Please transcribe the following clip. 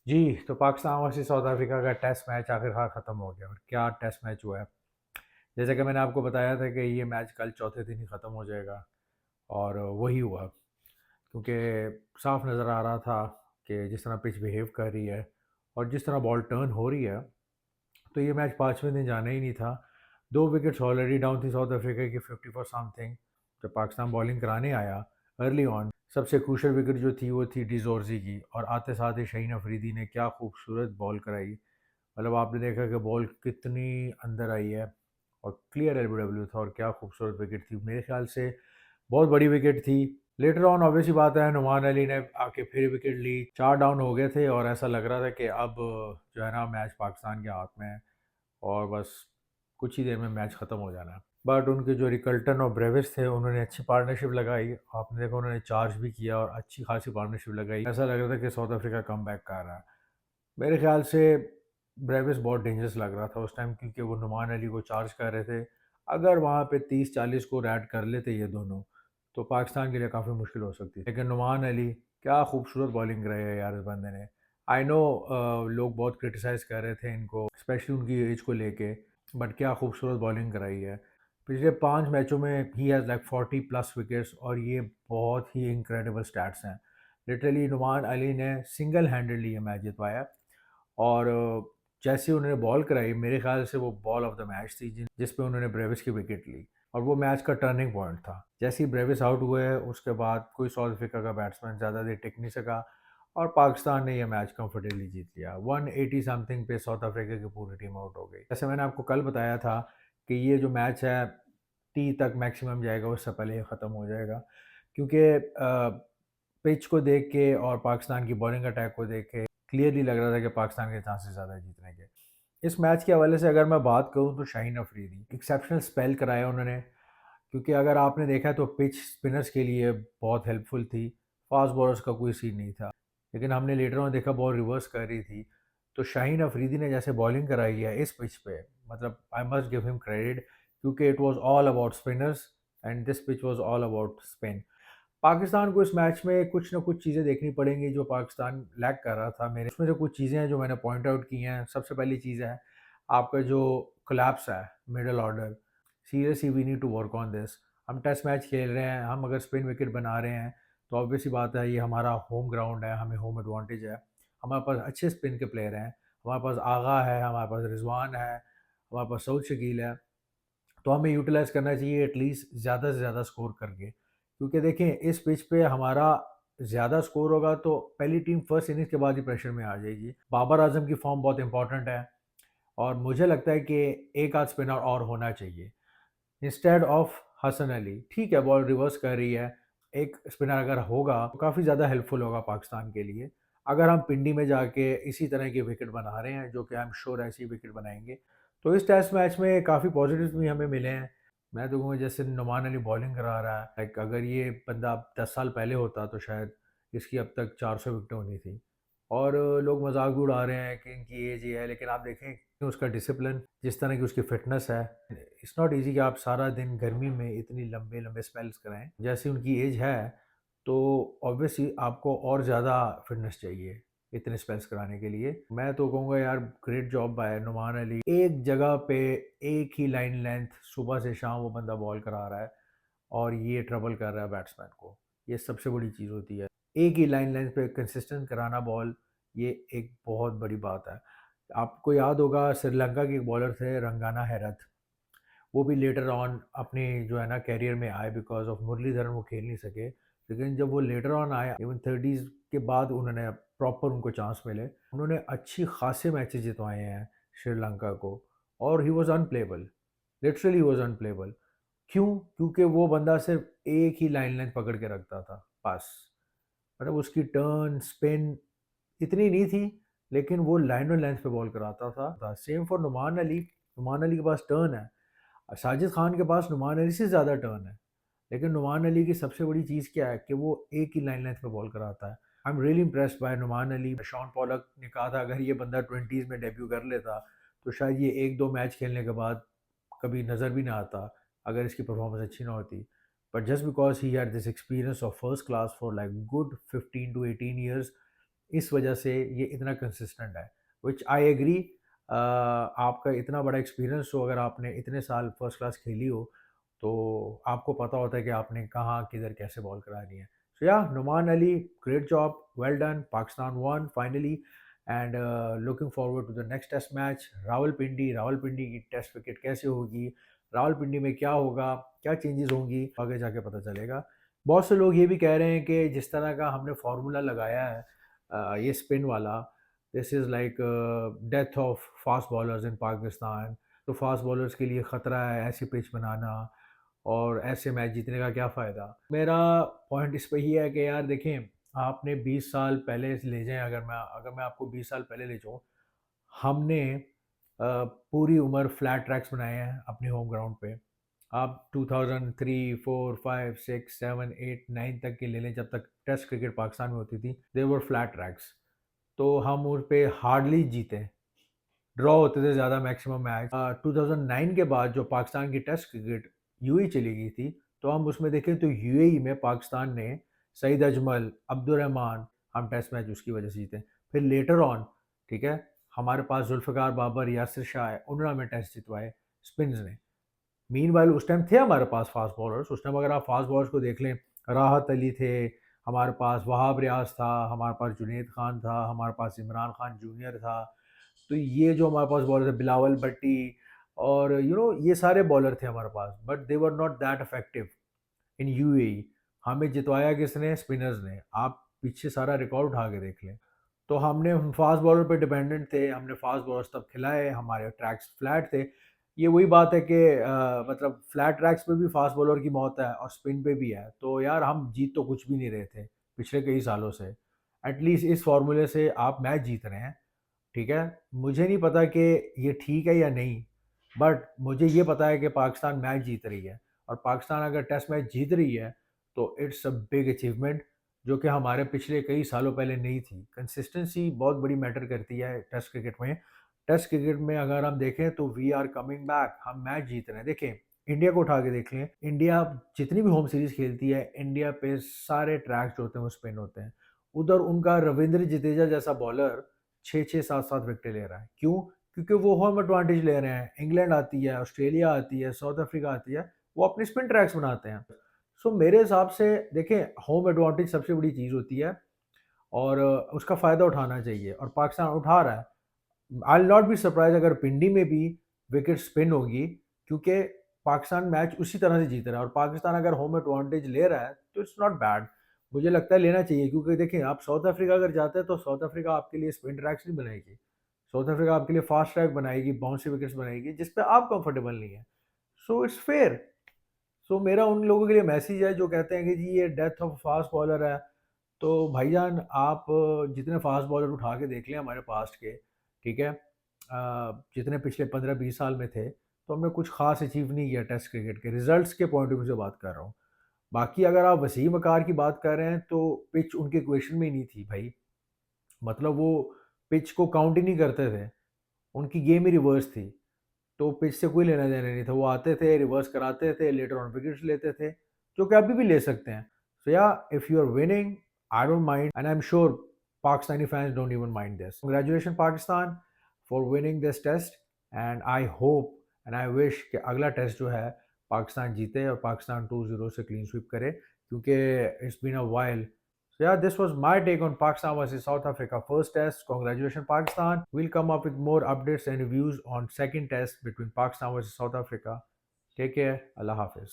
जी, तो Pakistan versus south Africa का test match आखिरकार ख़त्म हो गया और क्या टेस्ट मैच हुआ है। जैसे कि मैंने आपको बताया था कि ये मैच कल चौथे दिन ही ख़त्म हो जाएगा और वही हुआ क्योंकि साफ नज़र आ रहा था कि जिस तरह पिच बिहेव कर रही है और जिस तरह बॉल टर्न हो रही है, तो ये मैच 5वें दिन जाना ही नहीं था। 2 विकेट्स ऑलरेडी डाउन थी साउथ अफ्रीका की 50 फॉर समथिंग। जब पाकिस्तान बॉलिंग कराने आया अर्ली ऑन, सबसे क्रूशियल विकेट जो थी वो थी डिज़ोर्जी की और आते साथ ही शाहीन अफरीदी ने क्या खूबसूरत बॉल कराई। मतलब आपने देखा कि बॉल कितनी अंदर आई है और क्लियर एलबीडब्ल्यू था और क्या खूबसूरत विकेट थी। मेरे ख्याल से बहुत बड़ी विकेट थी। लेटर ऑन ऑब्वियस सी बात है, नुमान अली ने आके फिर विकेट ली। 4 डाउन हो गए थे और ऐसा लग रहा था कि अब जो है ना मैच पाकिस्तान के हाथ में है और बस कुछ ही देर में मैच ख़त्म हो जाना है। बट उनके जो रिकल्टन और ब्रेविस थे उन्होंने अच्छी पार्टनरशिप लगाई। आपने देखा उन्होंने चार्ज भी किया और अच्छी खासी पार्टनरशिप लगाई। ऐसा लग रहा था कि साउथ अफ्रीका कम बैक कर रहा है। मेरे ख्याल से ब्रेविस बहुत डेंजरस लग रहा था उस टाइम क्योंकि वो नुमान अली को चार्ज कर रहे थे। अगर वहाँ पे 30-40 स्कोर ऐड कर लेते ये दोनों, तो पाकिस्तान के लिए काफ़ी मुश्किल हो सकती थी। लेकिन नुमान अली क्या खूबसूरत बॉलिंग कराई है यार इस बंदे ने। आई नो लोग बहुत क्रिटिसाइज़ कर रहे थे इनको, स्पेशली उनकी एज को लेके, बट क्या खूबसूरत बॉलिंग कराई है। पिछले 5 मैचों में he has like 40 plus wickets और ये बहुत ही इनक्रेडिबल स्टैट्स हैं। लिटरली नुमान अली ने सिंगल हैंडेडली ये मैच जितवाया और जैसे ही उन्होंने बॉल कराई मेरे ख्याल से वो बॉल ऑफ द मैच थी जिस पे उन्होंने ब्रेविस की विकेट ली और वो मैच का टर्निंग पॉइंट था। जैसे ही ब्रेविस आउट हुए उसके बाद कोई साउथ अफ्रीका का बैट्समैन ज़्यादा देर टिक नहीं सका और पाकिस्तान ने यह मैच कंफर्टेबली जीत लिया। 180 समथिंग पे साउथ अफ्रीका की पूरी टीम आउट हो गई। जैसे मैंने आपको कल बताया था कि ये जो मैच है टी तक मैक्सिमम जाएगा, उससे पहले ये ख़त्म हो जाएगा क्योंकि पिच को देख के और पाकिस्तान की बॉलिंग अटैक को देख के क्लियरली लग रहा था कि पाकिस्तान के चांसेस ज़्यादा है जीतने के। इस मैच के हवाले से अगर मैं बात करूँ तो शाहीन अफरीदी एक्सेप्शनल स्पेल कराया उन्होंने क्योंकि अगर आपने देखा है तो पिच स्पिनर्स के लिए बहुत हेल्पफुल थी। फास्ट बॉलर्स का कोई सीन नहीं था। लेकिन हमने लेटर ऑन देखा बॉल रिवर्स कर रही थी। तो शाहीन अफरीदी ने जैसे बॉलिंग कराई है इस पिच पे, मतलब I must give him credit क्योंकि it was all about spinners and this pitch was all about spin. Pakistan को इस मैच में कुछ ना कुछ चीज़ें देखनी पड़ेंगी जो पाकिस्तान लैक कर रहा था। मेरे उसमें से कुछ चीज़ें हैं जो मैंने पॉइंट आउट की हैं। सबसे पहली चीज़ है आपका जो कोलैप्स है middle order. Seriously we need to work on this. हम टेस्ट मैच खेल रहे हैं, हम अगर स्पिन विकेट बना रहे हैं तो ऑब्वियस सी बात है ये हमारा होम ग्राउंड है, हमें होम एडवांटेज है। हमारे पास अच्छे स्पिन के प्लेयर हैं, हमारे पास आगा है, हमारे पास रिजवान है, हमारे पास सऊद शकील है। तो हमें यूटिलाइज़ करना चाहिए एटलीस्ट ज़्यादा से ज़्यादा स्कोर करके। क्योंकि देखें इस पिच पे हमारा ज़्यादा स्कोर होगा तो पहली टीम फर्स्ट इनिंग्स के बाद ही प्रेशर में आ जाएगी। बाबर आज़म की फॉर्म बहुत इंपॉर्टेंट है और मुझे लगता है कि एक आध स्पिनर और होना चाहिए इंस्टेड ऑफ हसन अली। ठीक है बॉल रिवर्स कर रही है, एक स्पिनर अगर होगा तो काफ़ी ज़्यादा हेल्पफुल होगा पाकिस्तान के लिए। अगर हम पिंडी में जाके इसी तरह की विकेट बना रहे हैं जो कि आई एम श्योर ऐसी विकेट बनाएंगे, तो इस टेस्ट मैच में काफ़ी पॉजिटिव्स भी हमें मिले हैं। मैं तो कहूँगा जैसे नुमान अली बॉलिंग करा रहा है, लाइक अगर ये बंदा 10 साल पहले होता तो शायद इसकी अब तक 400 विकेटें होनी थी। और लोग मजाक भी उड़ा रहे हैं कि इनकी एज ये है, लेकिन आप देखें कि उसका डिसिप्लिन, जिस तरह की उसकी फिटनेस है, इट्स नॉट ईजी कि आप सारा दिन गर्मी में इतनी लंबे लंबे स्पेल्स कराएं। जैसी उनकी एज है तो ऑब्वियसली आपको और ज़्यादा फिटनेस चाहिए इतने स्पेल्स कराने के लिए। मैं तो कहूँगा यार great job by Numan Ali. एक जगह पे एक ही लाइन लेंथ सुबह से शाम वो बंदा बॉल करा रहा है और ये ट्रबल कर रहा है बैट्समैन को। ये सबसे बड़ी चीज़ होती है। एक ही लाइन लेंथ पे कंसिस्टेंट कराना बॉल, ये एक बहुत बड़ी बात है। आपको याद होगा श्रीलंका के एक बॉलर थे रंगाना हैरत, वो भी लेटर ऑन अपने जो है ना करियर में आए बिकॉज ऑफ मुरलीधरन वो खेल नहीं सके। लेकिन जब वो लेटर ऑन आए इवन 30s के बाद उन्होंने प्रॉपर उनको चांस मिले, उन्होंने अच्छी खासे मैचेस जितवाए हैं श्रीलंका को और he was unplayable. Literally was unplayable. क्यों? क्योंकि वो बंदा सिर्फ एक ही लाइन लेंथ पकड़ के रखता था बस। मतलब उसकी टर्न स्पिन इतनी नहीं थी, लेकिन वो लाइन और लेंथ पे बॉल कराता था। Same for Numan Ali. नुमान अली के पास टर्न है, साजिद खान के पास नुमान अली से ज़्यादा टर्न है। लेकिन नुमान अली की सबसे बड़ी चीज़ क्या है कि वो एक ही लाइन लेंथ पे बॉल कराता है। I am really impressed by Numan Ali. Shaun Pollock ने कहा था अगर ये बंदा 20s में डेब्यू कर लेता तो शायद ये 1-2 मैच खेलने के बाद कभी नज़र भी ना आता अगर इसकी परफॉर्मेंस अच्छी ना होती। But just because he had this experience of first class for like good 15 to 18 years, इस वजह से ये इतना कंसिस्टेंट है, विच आई एग्री। आपका इतना बड़ा एक्सपीरियंस हो, अगर आपने इतने साल फर्स्ट क्लास खेली हो, तो आपको पता होता है कि आपने कहाँ, किधर, कैसे बॉल करानी है। So yeah Numan Ali, great job, well done, Pakistan won finally. And looking forward to the next test match. Rawalpindi, Rawalpindi की टेस्ट विकेट कैसे होगी, रावलपिंडी में क्या होगा, क्या चेंजेस होंगी, आगे जाके पता चलेगा। बहुत से लोग ये भी कह रहे हैं कि जिस तरह का हमने फार्मूला लगाया है, ये स्पिन वाला, this is like death of fast bowlers इन पाकिस्तान। तो फास्ट बॉलर्स के लिए ख़तरा है ऐसी पिच बनाना, और ऐसे मैच जीतने का क्या फ़ायदा। मेरा पॉइंट इस पे ही है कि यार देखें, आपने 20 साल पहले ले जाएं, अगर मैं आपको 20 साल पहले ले जाऊँ, हमने पूरी उम्र फ्लैट ट्रैक्स बनाए हैं अपने होम ग्राउंड पे। आप 2003, 4, 5, 6, 7, 8, 9 तक के ले लें, जब तक टेस्ट क्रिकेट पाकिस्तान में होती थी, दे वर फ्लैट ट्रैक्स। तो हम उस पे हार्डली जीते, ड्रॉ होते थे ज़्यादा मैक्सिमम मैच। 2009 के बाद जो पाकिस्तान की टेस्ट क्रिकेट यूएई चली गई थी, तो हम उसमें देखें तो यूएई में पाकिस्तान ने सईद अजमल, अब्दुल रहमान, हम टेस्ट मैच उसकी वजह से जीते। फिर लेटर ऑन, ठीक है, हमारे पास जुल्फ़िकार बाबर, यासिर शाह है, उन्होंने हमें टेस्ट जितवाए स्पिन्स ने। मीनवाइल उस टाइम थे हमारे पास फास्ट बॉलर्स। उस टाइम अगर आप फास्ट बॉलर्स को देख लें, राहत अली थे हमारे पास, वहाब रियाज था हमारे पास, जुनैद खान था हमारे पास, इमरान खान जूनियर था। तो ये जो हमारे पास बॉलर थे, बिलावल भट्टी, और ये सारे बॉलर थे हमारे पास, but they were not that effective in UAE. हमें जितवाया किसने? स्पिनर्स ने। आप पीछे सारा रिकॉर्ड उठा के देख लें। तो हम फास्ट बॉलर पे डिपेंडेंट थे, हमने फास्ट बॉलर्स तब खिलाए, हमारे ट्रैक्स फ्लैट थे। ये वही बात है कि मतलब फ्लैट ट्रैक्स पे भी फास्ट बॉलर की मौत है और स्पिन पे भी है। तो यार हम जीत तो कुछ भी नहीं रहे थे पिछले कई सालों से। एटलीस्ट इस फार्मूले से आप मैच जीत रहे हैं, ठीक है। मुझे नहीं पता कि ये ठीक है या नहीं, बट मुझे ये पता है कि पाकिस्तान मैच जीत रही है, और पाकिस्तान अगर टेस्ट मैच जीत रही है तो इट्स अ बिग अचीवमेंट, जो कि हमारे पिछले कई सालों पहले नहीं थी। कंसिस्टेंसी बहुत बड़ी मैटर करती है टेस्ट क्रिकेट में। टेस्ट क्रिकेट में अगर हम देखें तो वी आर कमिंग बैक, हम मैच जीत रहे हैं। देखें, इंडिया को उठा के देख लें, इंडिया जितनी भी होम सीरीज खेलती है, इंडिया पे सारे ट्रैक्स जो होते हैं वो स्पिन होते हैं। उधर उनका रविंद्र जडेजा जैसा बॉलर 6-6, 7-7 विकेटें ले रहा है। क्यों? क्योंकि वो होम एडवांटेज ले रहे हैं। इंग्लैंड आती है, ऑस्ट्रेलिया आती है, साउथ अफ्रीका आती है, वो अपने स्पिन ट्रैक्स बनाते हैं। सो मेरे हिसाब से देखें, होम एडवांटेज सबसे बड़ी चीज़ होती है, और उसका फ़ायदा उठाना चाहिए, और पाकिस्तान उठा रहा है। I will not be surprise अगर पिंडी में भी विकेट स्पिन होगी, क्योंकि पाकिस्तान मैच उसी तरह से जीत रहा है, और पाकिस्तान अगर होम एडवांटेज ले रहा है तो इट्स नॉट बैड। मुझे लगता है लेना चाहिए, क्योंकि देखिए, आप साउथ अफ्रीका अगर जाते हैं तो साउथ अफ्रीका आपके लिए स्पिन ट्रैक्स नहीं बनाएगी। साउथ अफ्रीका आपके लिए फास्ट ट्रैक बनाएगी, बाउंसी विकेट्स बनाएगी, जिस पे आप कंफर्टेबल नहीं है। So it's fair. सो मेरा उन लोगों के लिए मैसेज है जो कहते हैं कि जी ये डेथ ऑफ फास्ट बॉलर है। तो भाईजान, आप जितने फास्ट बॉलर उठा के देख लें हमारे पास्ट के, ठीक है, जितने पिछले 15-20 साल में थे, तो हमने कुछ खास अचीव नहीं किया टेस्ट क्रिकेट के रिजल्ट्स के पॉइंट ऑफ व्यू से बात कर रहा हूँ। बाकी अगर आप वसीम अकार की बात कर रहे हैं, तो पिच उनके इक्वेशन में ही नहीं थी भाई। मतलब वो पिच को काउंट ही नहीं करते थे, उनकी गेम ही रिवर्स थी। तो पिच से कोई लेना देना नहीं था। वो आते थे, रिवर्स कराते थे, लेटर ऑन विकेट्स लेते थे, जो कि अभी भी ले सकते हैं। So yeah, if you are winning, I don't mind, and I am sure Pakistani fans don't even mind this. Congratulation Pakistan for winning this test, and I hope and I wish कि अगला टेस्ट जो है पाकिस्तान जीते और पाकिस्तान 2-0 से क्लीन स्वीप करे, क्योंकि it's been a while. So yeah, this was my take on Pakistan versus South Africa first test. Congratulations, Pakistan. We'll come up with more updates and reviews on second test between Pakistan versus South Africa. Take care. Allah Hafiz.